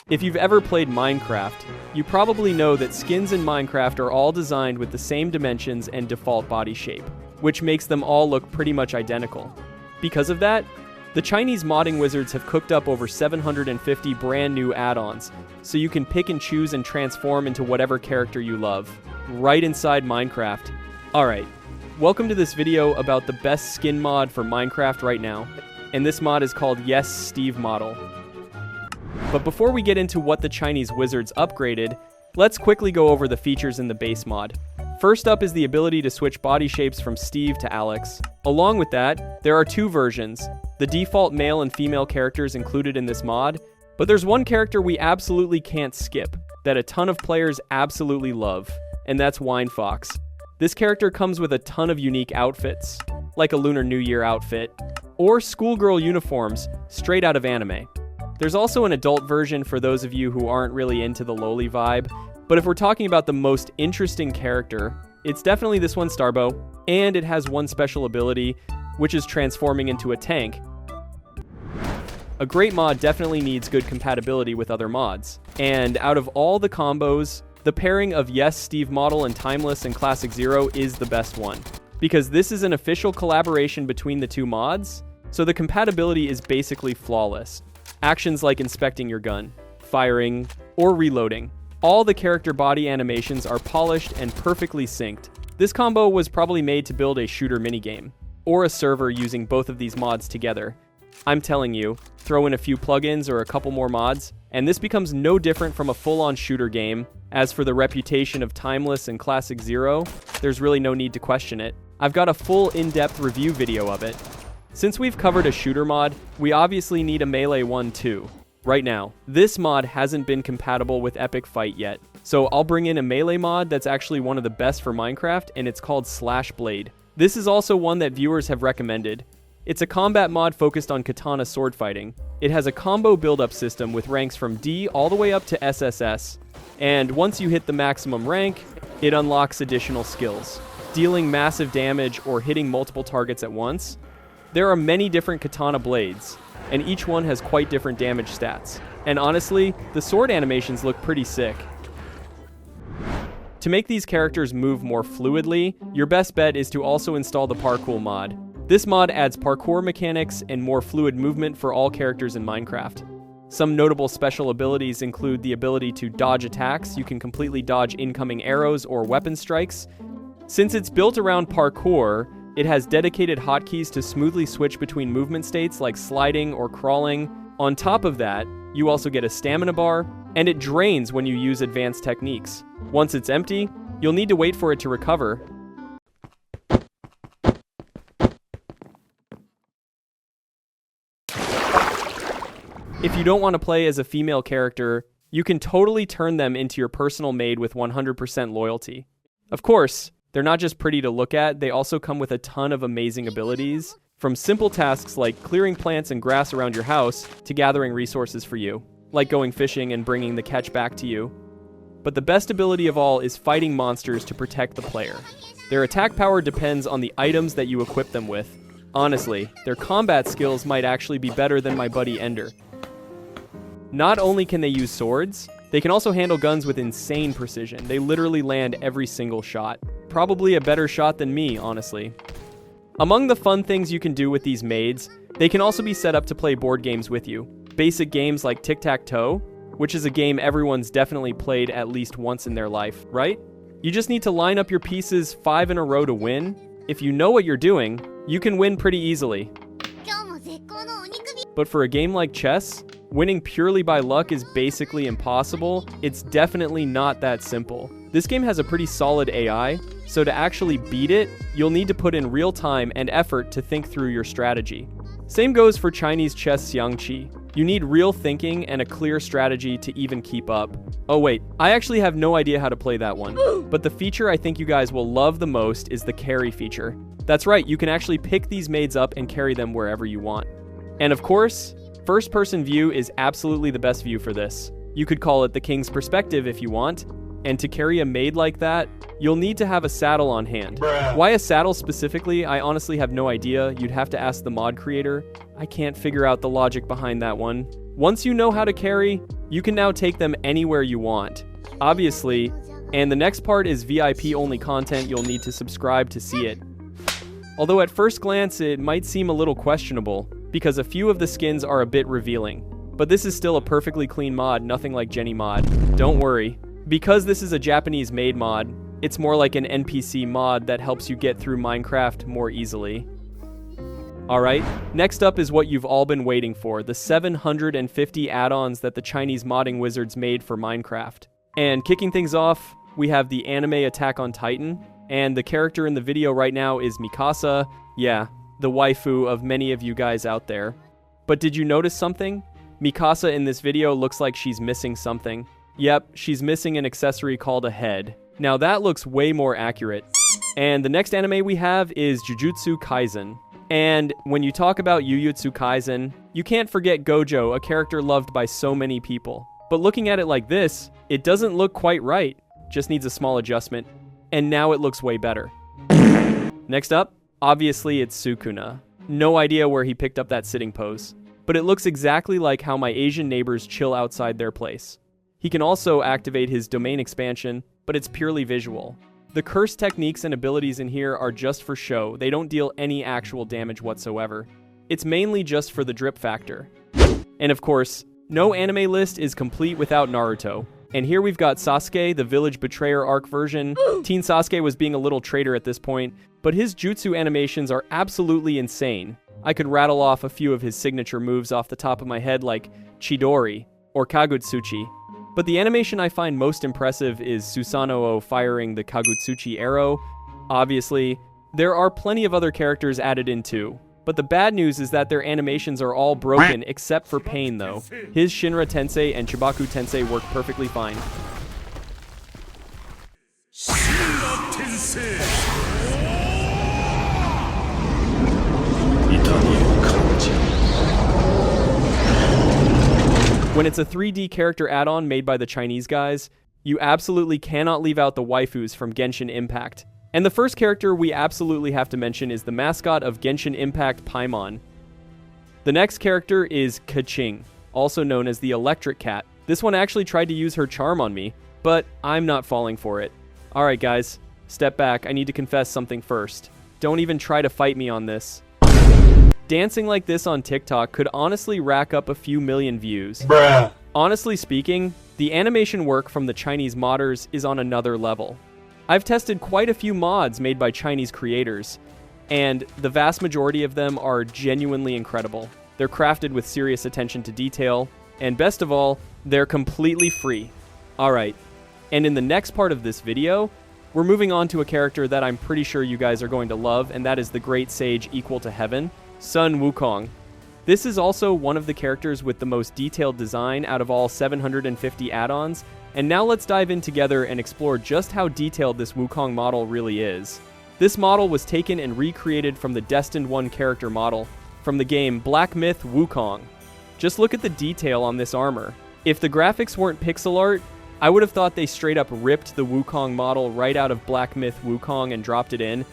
If you've ever played Minecraft, you probably know that skins in Minecraft are all designed with the same dimensions and default body shape, which makes them all look pretty much identical. Because of that, the Chinese modding wizards have cooked up over 750 brand new add-ons, so you can pick and choose and transform into whatever character you love, right inside Minecraft. Alright, welcome to this video about the best skin mod for Minecraft right now, and this mod is called Yes Steve Model. But before we get into what the Chinese wizards upgraded, let's quickly go over the features in the base mod. First up is the ability to switch body shapes from Steve to Alex. Along with that, there are two versions, the default male and female characters included in this mod, but there's one character we absolutely can't skip, that a ton of players absolutely love, and that's Wine Fox. This character comes with a ton of unique outfits, like a Lunar New Year outfit, or schoolgirl uniforms straight out of anime. There's also an adult version for those of you who aren't really into the loli vibe, but if we're talking about the most interesting character, it's definitely this one, Starbo, and it has one special ability, which is transforming into a tank. A great mod definitely needs good compatibility with other mods, and out of all the combos, the pairing of Yes Steve Model and Timeless and Classic Zero is the best one, because this is an official collaboration between the two mods, so the compatibility is basically flawless. Actions like inspecting your gun, firing, or reloading. All the character body animations are polished and perfectly synced. This combo was probably made to build a shooter minigame, or a server using both of these mods together. I'm telling you, throw in a few plugins or a couple more mods, and this becomes no different from a full-on shooter game. As for the reputation of Timeless and Classic Zero, there's really no need to question it. I've got a full in-depth review video of it. Since we've covered a shooter mod, we obviously need a melee one too. Right now, this mod hasn't been compatible with Epic Fight yet, so I'll bring in a melee mod that's actually one of the best for Minecraft, and it's called Slash Blade. This is also one that viewers have recommended. It's a combat mod focused on katana sword fighting. It has a combo build-up system with ranks from D all the way up to SSS, and once you hit the maximum rank, it unlocks additional skills, dealing massive damage or hitting multiple targets at once. There are many different katana blades, and each one has quite different damage stats. And honestly, the sword animations look pretty sick. To make these characters move more fluidly, your best bet is to also install the parkour mod. This mod adds parkour mechanics and more fluid movement for all characters in Minecraft. Some notable special abilities include the ability to dodge attacks. You can completely dodge incoming arrows or weapon strikes. Since it's built around parkour, it has dedicated hotkeys to smoothly switch between movement states like sliding or crawling. On top of that, you also get a stamina bar, and it drains when you use advanced techniques. Once it's empty, you'll need to wait for it to recover. If you don't want to play as a female character, you can totally turn them into your personal maid with 100% loyalty. Of course, they're not just pretty to look at, they also come with a ton of amazing abilities, from simple tasks like clearing plants and grass around your house to gathering resources for you, like going fishing and bringing the catch back to you. But the best ability of all is fighting monsters to protect the player. Their attack power depends on the items that you equip them with. Honestly, their combat skills might actually be better than my buddy Ender. Not only can they use swords, they can also handle guns with insane precision. They literally land every single shot. Probably a better shot than me, honestly. Among the fun things you can do with these maids, they can also be set up to play board games with you. Basic games like tic-tac-toe, which is a game everyone's definitely played at least once in their life, right? You just need to line up your pieces 5 in a row to win. If you know what you're doing, you can win pretty easily. But for a game like chess, winning purely by luck is basically impossible. It's definitely not that simple. This game has a pretty solid AI, so to actually beat it, you'll need to put in real time and effort to think through your strategy. Same goes for Chinese chess Xiangqi. You need real thinking and a clear strategy to even keep up. Oh wait, I actually have no idea how to play that one, but the feature I think you guys will love the most is the carry feature. That's right, you can actually pick these maids up and carry them wherever you want. And of course, first-person view is absolutely the best view for this. You could call it the king's perspective if you want, and to carry a maid like that, you'll need to have a saddle on hand. Why a saddle specifically, I honestly have no idea. You'd have to ask the mod creator. I can't figure out the logic behind that one. Once you know how to carry, you can now take them anywhere you want. Obviously, and the next part is VIP only content you'll need to subscribe to see it. Although at first glance it might seem a little questionable, because a few of the skins are a bit revealing. But this is still a perfectly clean mod, nothing like Jenny mod. Don't worry. Because this is a Japanese made mod, it's more like an NPC mod that helps you get through Minecraft more easily. Alright, next up is what you've all been waiting for, the 750 add-ons that the Chinese modding wizards made for Minecraft. And kicking things off, we have the anime Attack on Titan, and the character in the video right now is Mikasa, yeah, the waifu of many of you guys out there. But did you notice something? Mikasa in this video looks like she's missing something. Yep, she's missing an accessory called a head. Now that looks way more accurate. And the next anime we have is Jujutsu Kaisen. And when you talk about Jujutsu Kaisen, you can't forget Gojo, a character loved by so many people. But looking at it like this, it doesn't look quite right. Just needs a small adjustment. And now it looks way better. Next up, obviously it's Sukuna. No idea where he picked up that sitting pose. But it looks exactly like how my Asian neighbors chill outside their place. He can also activate his domain expansion, but it's purely visual. The curse techniques and abilities in here are just for show. They don't deal any actual damage whatsoever. It's mainly just for the drip factor. And of course, no anime list is complete without Naruto. And here we've got Sasuke, the Village Betrayer arc version. Teen Sasuke was being a little traitor at this point, but his jutsu animations are absolutely insane. I could rattle off a few of his signature moves off the top of my head like Chidori or Kagutsuchi. But the animation I find most impressive is Susanoo firing the Kagutsuchi arrow. Obviously, there are plenty of other characters added in too. But the bad news is that their animations are all broken except for Pain though. His Shinra Tensei and Chibaku Tensei work perfectly fine. When it's a 3D character add-on made by the Chinese guys, you absolutely cannot leave out the waifus from Genshin Impact. And the first character we absolutely have to mention is the mascot of Genshin Impact, Paimon. The next character is Keqing, also known as the Electric Cat. This one actually tried to use her charm on me, but I'm not falling for it. Alright guys, step back, I need to confess something first. Don't even try to fight me on this. Dancing like this on TikTok could honestly rack up a few million views. Bruh. Honestly speaking, the animation work from the Chinese modders is on another level. I've tested quite a few mods made by Chinese creators, and the vast majority of them are genuinely incredible. They're crafted with serious attention to detail, and best of all, they're completely free. Alright, and in the next part of this video, we're moving on to a character that I'm pretty sure you guys are going to love, and that is the Great Sage Equal to Heaven, Sun Wukong. This is also one of the characters with the most detailed design out of all 750 add-ons, and now let's dive in together and explore just how detailed this Wukong model really is. This model was taken and recreated from the Destined 1 character model from the game Black Myth Wukong. Just look at the detail on this armor. If the graphics weren't pixel art, I would have thought they straight up ripped the Wukong model right out of Black Myth Wukong and dropped it in.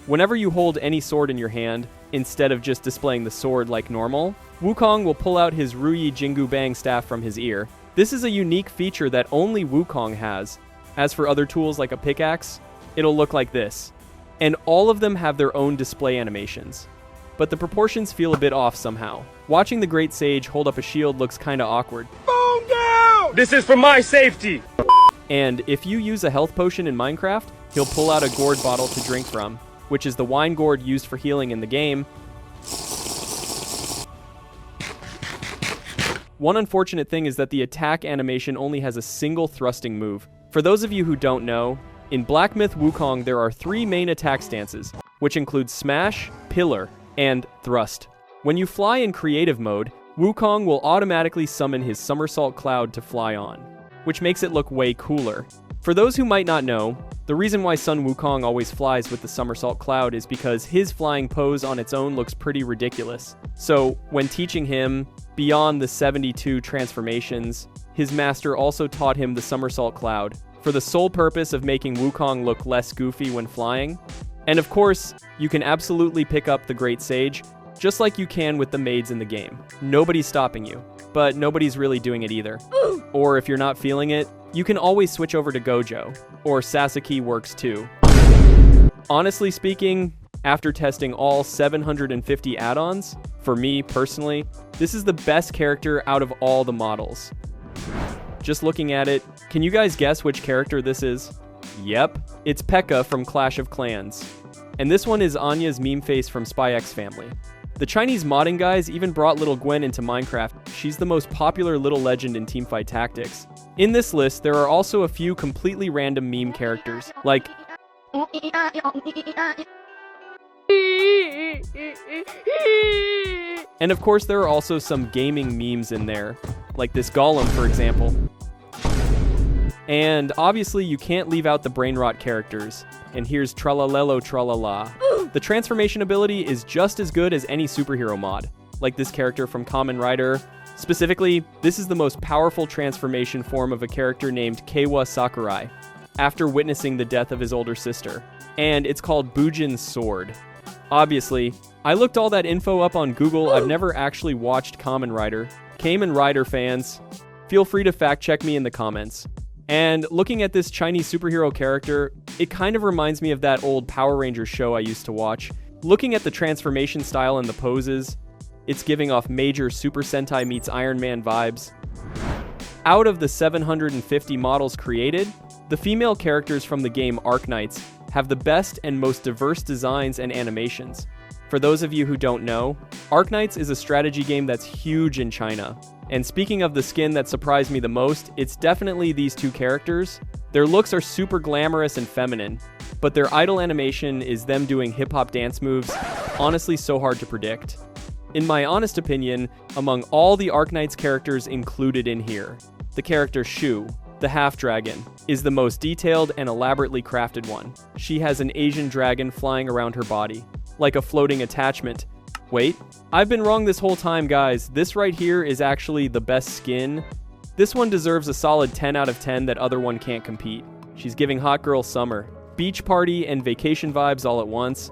Whenever you hold any sword in your hand, instead of just displaying the sword like normal, Wukong will pull out his Ruyi Jingu Bang staff from his ear. This is a unique feature that only Wukong has. As for other tools like a pickaxe, it'll look like this. And all of them have their own display animations. But the proportions feel a bit off somehow. Watching the Great Sage hold up a shield looks kinda awkward. Phone down! This is for my safety! And if you use a health potion in Minecraft, he'll pull out a gourd bottle to drink from, which is the wine gourd used for healing in the game. One unfortunate thing is that the attack animation only has a single thrusting move. For those of you who don't know, in Black Myth Wukong there are 3 main attack stances, which include Smash, Pillar, and Thrust. When you fly in creative mode, Wukong will automatically summon his Somersault Cloud to fly on, which makes it look way cooler. For those who might not know, the reason why Sun Wukong always flies with the Somersault Cloud is because his flying pose on its own looks pretty ridiculous. So, when teaching him, beyond the 72 transformations, his master also taught him the Somersault Cloud, for the sole purpose of making Wukong look less goofy when flying. And of course, you can absolutely pick up the Great Sage, just like you can with the maids in the game. Nobody's stopping you. but nobody's really doing it either. Or if you're not feeling it, you can always switch over to Gojo, or Sasaki works too. Honestly speaking, after testing all 750 add-ons, for me personally, this is the best character out of all the models. Just looking at it, can you guys guess which character this is? Yep, it's P.E.K.K.A from Clash of Clans. And this one is Anya's meme face from Spy X Family. The Chinese modding guys even brought little Gwen into Minecraft. She's the most popular little legend in Teamfight Tactics. In this list, there are also a few completely random meme characters, like and of course there are also some gaming memes in there, like this Golem for example. And obviously you can't leave out the brain rot characters, and here's Tralalelo Tralala. The transformation ability is just as good as any superhero mod, like this character from Kamen Rider. Specifically, this is the most powerful transformation form of a character named Keiwa Sakurai, after witnessing the death of his older sister. And it's called Bujin's Sword. Obviously, I looked all that info up on Google. I've never actually watched Kamen Rider. Kamen Rider fans, feel free to fact check me in the comments. And looking at this Chinese superhero character, it kind of reminds me of that old Power Rangers show I used to watch. Looking at the transformation style and the poses, it's giving off major Super Sentai meets Iron Man vibes. Out of the 750 models created, the female characters from the game Ark Knights have the best and most diverse designs and animations. For those of you who don't know, Ark Knights is a strategy game that's huge in China. And speaking of the skin that surprised me the most, it's definitely these two characters. Their looks are super glamorous and feminine, but their idol animation is them doing hip-hop dance moves, honestly so hard to predict. In my honest opinion, among all the Ark Knights characters included in here, the character Shu, the half-dragon, is the most detailed and elaborately crafted one. She has an Asian dragon flying around her body, like a floating attachment. Wait, I've been wrong this whole time, guys. This right here is actually the best skin. This one deserves a solid 10 out of 10. That other one can't compete. She's giving hot girl summer, beach party and vacation vibes all at once.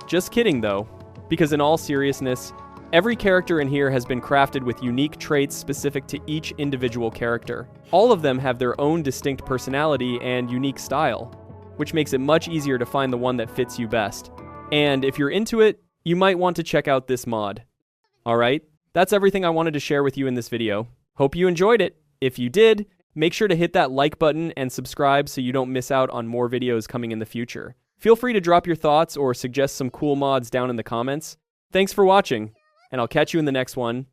Just kidding though, because in all seriousness, every character in here has been crafted with unique traits specific to each individual character. All of them have their own distinct personality and unique style, which makes it much easier to find the one that fits you best. And if you're into it, you might want to check out this mod. Alright, that's everything I wanted to share with you in this video. Hope you enjoyed it. If you did, make sure to hit that like button and subscribe so you don't miss out on more videos coming in the future. Feel free to drop your thoughts or suggest some cool mods down in the comments. Thanks for watching, and I'll catch you in the next one.